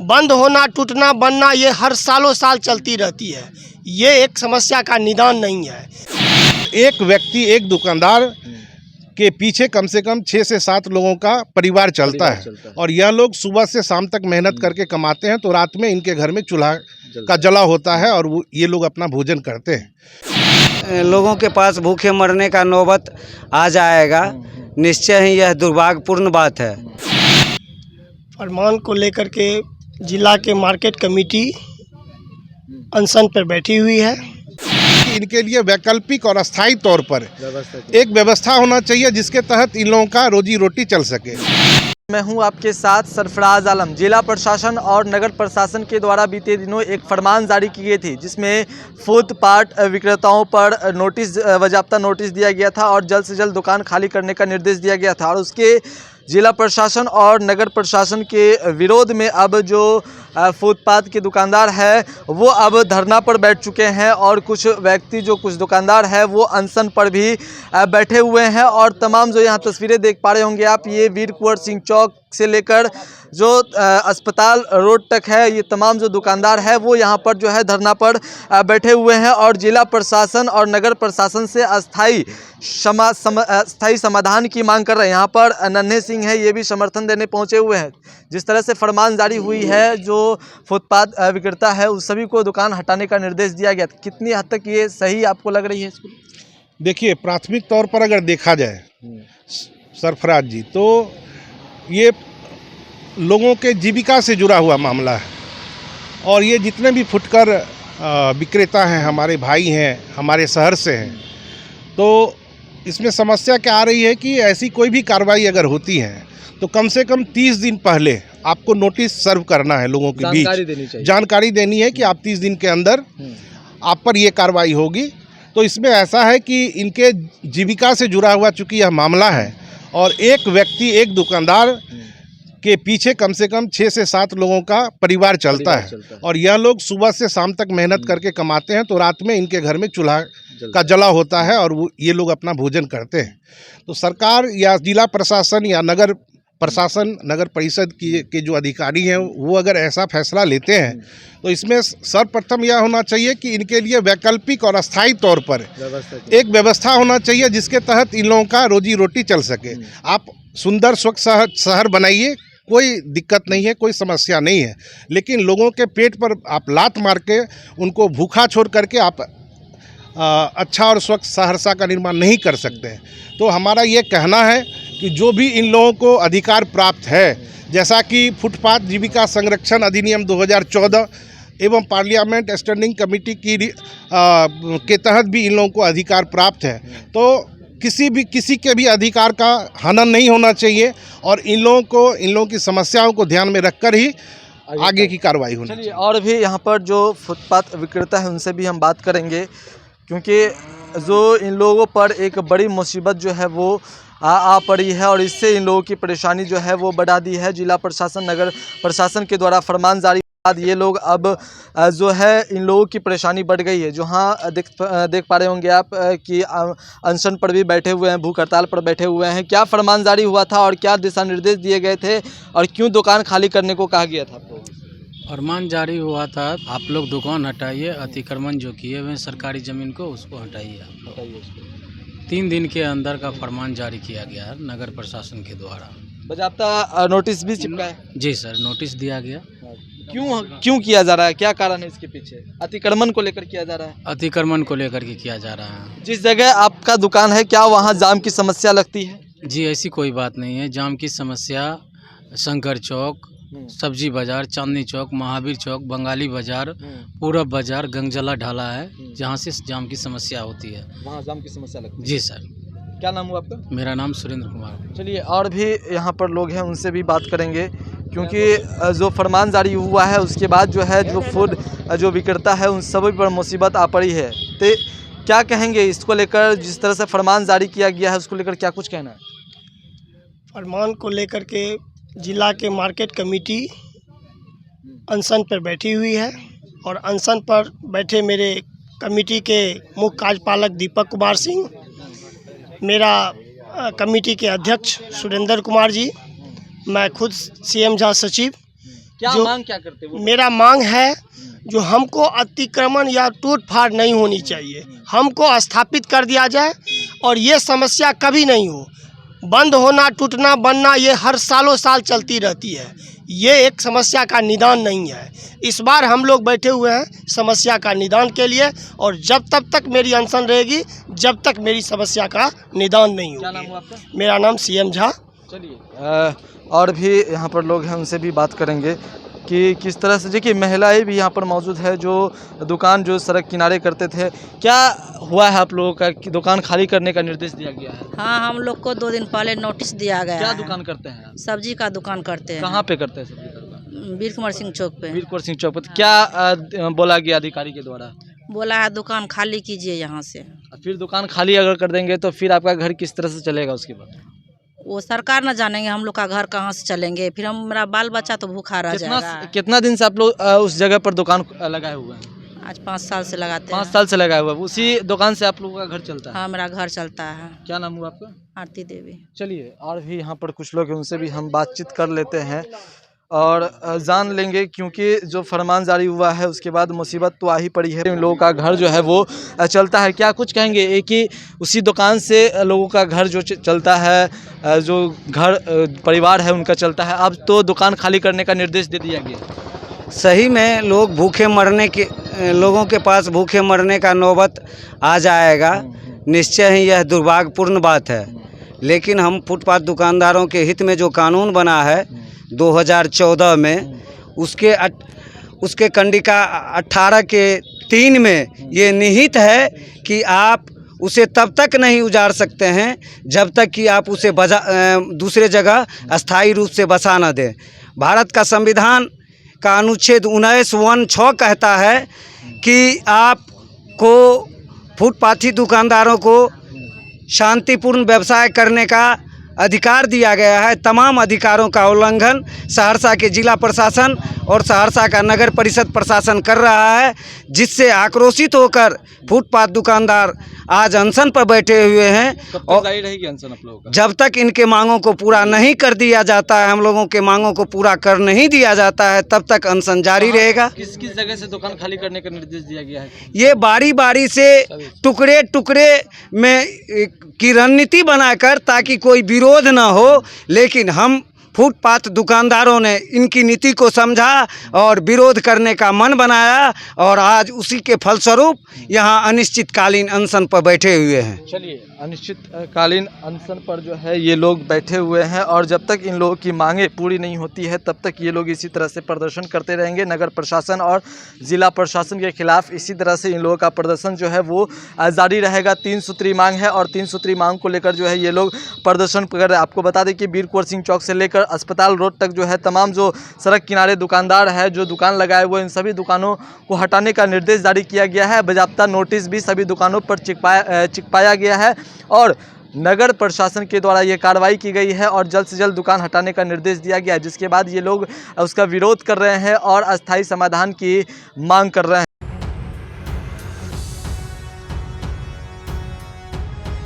बंद होना, टूटना, बनना ये हर सालों साल चलती रहती है। ये एक समस्या का निदान नहीं है। एक व्यक्ति, एक दुकानदार के पीछे कम से कम 6 से 7 लोगों का परिवार चलता है और यह लोग सुबह से शाम तक मेहनत करके कमाते हैं, तो रात में इनके घर में चूल्हा का जला होता है और ये लोग अपना भोजन करते हैं। लोगों के पास भूखे मरने का नौबत आ जाएगा, निश्चय ही यह दुर्भाग्यपूर्ण बात है। फरमान को लेकर के जिला के मार्केट कमेटी अनशन पर बैठी हुई है। इनके लिए वैकल्पिक और अस्थायी तौर पर एक व्यवस्था होना चाहिए जिसके तहत इन लोगों का रोजी रोटी चल सके। मैं हूं आपके साथ सरफराज आलम। जिला प्रशासन और नगर प्रशासन के द्वारा बीते दिनों एक फरमान जारी की गई थी जिसमें फुटपाथ विक्रेताओं पर नोटिस, बाकायदा नोटिस दिया गया था और जल्द से जल्द दुकान खाली करने का निर्देश दिया गया था। और उसके जिला प्रशासन और नगर प्रशासन के विरोध में अब जो फुटपाथ के दुकानदार है वो अब धरना पर बैठ चुके हैं और कुछ व्यक्ति, जो कुछ दुकानदार है वो अनशन पर भी बैठे हुए हैं। और तमाम जो यहाँ तस्वीरें देख पा रहे होंगे आप, ये वीर कुंवर सिंह चौक से लेकर जो अस्पताल रोड तक है, ये तमाम जो दुकानदार है वो यहाँ पर जो है धरना पर बैठे हुए हैं और जिला प्रशासन और नगर प्रशासन से अस्थाई समाधान की मांग कर रहे हैं। यहाँ पर नन्हे सिंह है, ये भी समर्थन देने पहुँचे हुए हैं। जिस तरह से फरमान जारी हुई है, जो फुटपाथ विक्रेता है उस सभी को दुकान हटाने का निर्देश दिया गया, कितनी हद तक ये सही आपको लग रही है? देखिए, प्राथमिक तौर पर अगर देखा जाए सरफराज जी, तो ये लोगों के जीविका से जुड़ा हुआ मामला है और ये जितने भी फुटकर विक्रेता हैं, हमारे भाई हैं, हमारे शहर से हैं, तो इसमें समस्या क्या आ रही है कि ऐसी कोई भी कार्रवाई अगर होती है तो कम से कम 30 दिन पहले आपको नोटिस सर्व करना है, लोगों के बीच जानकारी देनी है कि आप 30 दिन के अंदर आप पर ये कार्रवाई होगी। तो इसमें ऐसा है कि इनके जीविका से जुड़ा हुआ चूँकि यह मामला है और एक व्यक्ति, एक दुकानदार के पीछे कम से कम 6 से 7 लोगों का परिवार चलता है और यह लोग सुबह से शाम तक मेहनत करके कमाते हैं, तो रात में इनके घर में चूल्हा का जला होता है और ये लोग अपना भोजन करते हैं। तो सरकार या जिला प्रशासन या नगर प्रशासन, नगर परिषद के जो अधिकारी हैं वो अगर ऐसा फैसला लेते हैं तो इसमें सर्वप्रथम यह होना चाहिए कि इनके लिए वैकल्पिक और अस्थायी तौर पर एक व्यवस्था होना चाहिए जिसके तहत इन लोगों का रोजी रोटी चल सके। आप सुंदर स्वच्छ शहर बनाइए, कोई दिक्कत नहीं है, कोई समस्या नहीं है, लेकिन लोगों के पेट पर आप लात मार के उनको भूखा छोड़ करके आप अच्छा और स्वच्छ सहरसा का निर्माण नहीं कर सकते हैं। तो हमारा ये कहना है कि जो भी इन लोगों को अधिकार प्राप्त है, जैसा कि फुटपाथ जीविका संरक्षण अधिनियम 2014 एवं पार्लियामेंट स्टैंडिंग कमेटी के तहत भी इन लोगों को अधिकार प्राप्त है, तो किसी के भी अधिकार का हनन नहीं होना चाहिए और इन लोगों की समस्याओं को ध्यान में रखकर ही आगे की कार्रवाई होनी चाहिए। और भी यहाँ पर जो फुटपाथ विक्रेता है उनसे भी हम बात करेंगे, क्योंकि जो इन लोगों पर एक बड़ी मुसीबत जो है वो आ पड़ी है और इससे इन लोगों की परेशानी जो है वो बढ़ा दी है। जिला प्रशासन, नगर प्रशासन के द्वारा फरमान जारी बाद ये लोग अब जो है इन लोगों की परेशानी बढ़ गई है। जो हाँ देख पा रहे होंगे आप कि अनशन पर भी बैठे हुए हैं, भूख हड़ताल पर बैठे हुए हैं। क्या फरमान जारी हुआ था और क्या दिशा निर्देश दिए गए थे और क्यों दुकान खाली करने को कहा गया था आपको? फरमान जारी हुआ था, आप लोग दुकान हटाइए, अतिक्रमण जो किए हुए सरकारी ज़मीन को उसको हटाइए। 3 दिन के अंदर का फरमान जारी किया गया है नगर प्रशासन के द्वारा। बाकायदा नोटिस भी चिपका है? जी सर, नोटिस दिया गया। क्यों किया जा रहा है, क्या कारण है इसके पीछे? अतिक्रमण को लेकर किया जा रहा है? अतिक्रमण को लेकर के किया जा रहा है। जिस जगह आपका दुकान है क्या वहाँ जाम की समस्या लगती है? जी ऐसी कोई बात नहीं है। जाम की समस्या शंकर चौक, सब्जी बाजार, चांदनी चौक, महावीर चौक, बंगाली बाजार, पूरब बाजार, गंगजला ढाला है जहाँ से जाम की समस्या होती है, वहाँ जाम की समस्या लगती है। जी सर। क्या नाम हुआ आपका? मेरा नाम सुरेंद्र कुमार। चलिए और भी यहाँ पर लोग हैं, उनसे भी बात करेंगे, क्योंकि जो फरमान जारी हुआ है उसके बाद जो है जो फूड जो विक्रेता है उन सभी पर मुसीबत आ पड़ी है। तो क्या कहेंगे इसको लेकर, जिस तरह से फरमान जारी किया गया है उसको लेकर क्या कुछ कहना है? फरमान को लेकर के जिला के मार्केट कमेटी अनशन पर बैठी हुई है और अनशन पर बैठे मेरे कमेटी के मुख्य कार्यपालक दीपक कुमार सिंह, मेरा कमेटी के अध्यक्ष सुरेंद्र कुमार जी, मैं खुद CM झा सचिव। क्या जो मांग क्या करते हो? मेरा मांग है जो हमको अतिक्रमण या टूट फाड़ नहीं होनी चाहिए, हमको स्थापित कर दिया जाए और ये समस्या कभी नहीं हो। बंद होना, टूटना, बनना ये हर सालों साल चलती रहती है। ये एक समस्या का निदान नहीं है। इस बार हम लोग बैठे हुए हैं समस्या का निदान के लिए, और जब तक मेरी अनशन रहेगी, जब तक मेरी समस्या का निदान नहीं क्या नाम होगा। हुआ आपका? मेरा नाम सीएम झा। चलिए और भी यहाँ पर लोग हैं, उनसे भी बात करेंगे कि किस तरह से। देखिए महिलाएं भी यहाँ पर मौजूद है जो दुकान जो सड़क किनारे करते थे। क्या हुआ है आप लोगों का कि दुकान खाली करने का निर्देश दिया गया है? हाँ, हम लोग को 2 दिन पहले नोटिस दिया गया क्या है। दुकान करते हैं आप? सब्जी का दुकान करते हैं। कहाँ पे करते हैं सब्जी का दुकान? वीर कुंवर सिंह चौक पे। वीर कुंवर सिंह चौक पर। क्या बोला गया अधिकारी के द्वारा? बोला है दुकान खाली कीजिए यहाँ से। फिर दुकान खाली अगर कर देंगे तो फिर आपका घर किस तरह से चलेगा उसके बाद? वो सरकार न जानेंगे हम लोग का घर कहाँ से चलेंगे, फिर हमारा बाल बच्चा तो भूखा रह जाएगा। कितना दिन से आप लोग उस जगह पर दुकान लगाए हुए हैं? आज 5 साल से लगाते 5 हैं। साल से लगाए हुए हैं। उसी दुकान से आप लोगों का घर चलता है? हाँ, मेरा घर चलता है। क्या नाम हुआ आपका? आरती देवी। चलिए और भी यहाँ पर कुछ लोग हैं, उनसे भी हम बातचीत कर लेते हैं और जान लेंगे, क्योंकि जो फरमान जारी हुआ है उसके बाद मुसीबत तो आ ही पड़ी है। इन लोगों का घर जो है वो चलता है। क्या कुछ कहेंगे? एक ही उसी दुकान से लोगों का घर जो चलता है, जो घर परिवार है उनका चलता है। अब तो दुकान खाली करने का निर्देश दे दिया गया। सही में लोगों के पास भूखे मरने का नौबत आ जाएगा। निश्चय ही यह दुर्भाग्यपूर्ण बात है, लेकिन हम फुटपाथ दुकानदारों के हित में जो कानून बना है 2014 में, उसके कंडिका 18 के 3 में ये निहित है कि आप उसे तब तक नहीं उजाड़ सकते हैं जब तक कि आप उसे दूसरे जगह अस्थायी रूप से बसा न दें। भारत का संविधान का अनुच्छेद 19(1)(6) कहता है कि आपको फुटपाथी दुकानदारों को शांतिपूर्ण व्यवसाय करने का अधिकार दिया गया है। तमाम अधिकारों का उल्लंघन सहरसा के जिला प्रशासन और सहरसा का नगर परिषद प्रशासन कर रहा है, जिससे आक्रोशित होकर फुटपाथ दुकानदार आज अनशन पर बैठे हुए हैं। और जारी रहेगी अनशन आप लोगों का? जब तक इनके मांगों को पूरा नहीं कर दिया जाता है, हम लोगों के मांगों को पूरा कर नहीं दिया जाता है, तब तक अनशन जारी रहेगा। किस किस जगह से दुकान खाली करने का निर्देश दिया गया है? ये बारी बारी से टुकड़े टुकड़े में की रणनीति बनाकर, ताकि कोई विरोध न हो, लेकिन हम फुटपाथ दुकानदारों ने इनकी नीति को समझा और विरोध करने का मन बनाया, और आज उसी के फलस्वरूप यहाँ अनिश्चितकालीन अनशन पर बैठे हुए हैं। चलिए अनिश्चितकालीन अनशन पर जो है ये लोग बैठे हुए हैं, और जब तक इन लोगों की मांगें पूरी नहीं होती है तब तक ये लोग इसी तरह से प्रदर्शन करते रहेंगे। नगर प्रशासन और ज़िला प्रशासन के खिलाफ इसी तरह से इन लोगों का प्रदर्शन जो है वो जारी रहेगा। 3 सूत्री मांग है, और 3 सूत्री मांग को लेकर जो है ये लोग प्रदर्शन कर रहे हैं। आपको बता दें कि वीर कुंवर सिंह चौक से लेकर अस्पताल रोड तक जो है तमाम जो सड़क किनारे दुकानदार है, जो दुकान लगाए हुए, इन सभी दुकानों को हटाने का निर्देश जारी किया गया है। बाकायदा नोटिस भी सभी दुकानों पर चिपकाया गया है, और नगर प्रशासन के द्वारा ये कार्रवाई की गई है और जल्द से जल्द दुकान हटाने का निर्देश दिया गया है, जिसके बाद ये लोग उसका विरोध कर रहे हैं और अस्थायी समाधान की मांग कर रहे हैं।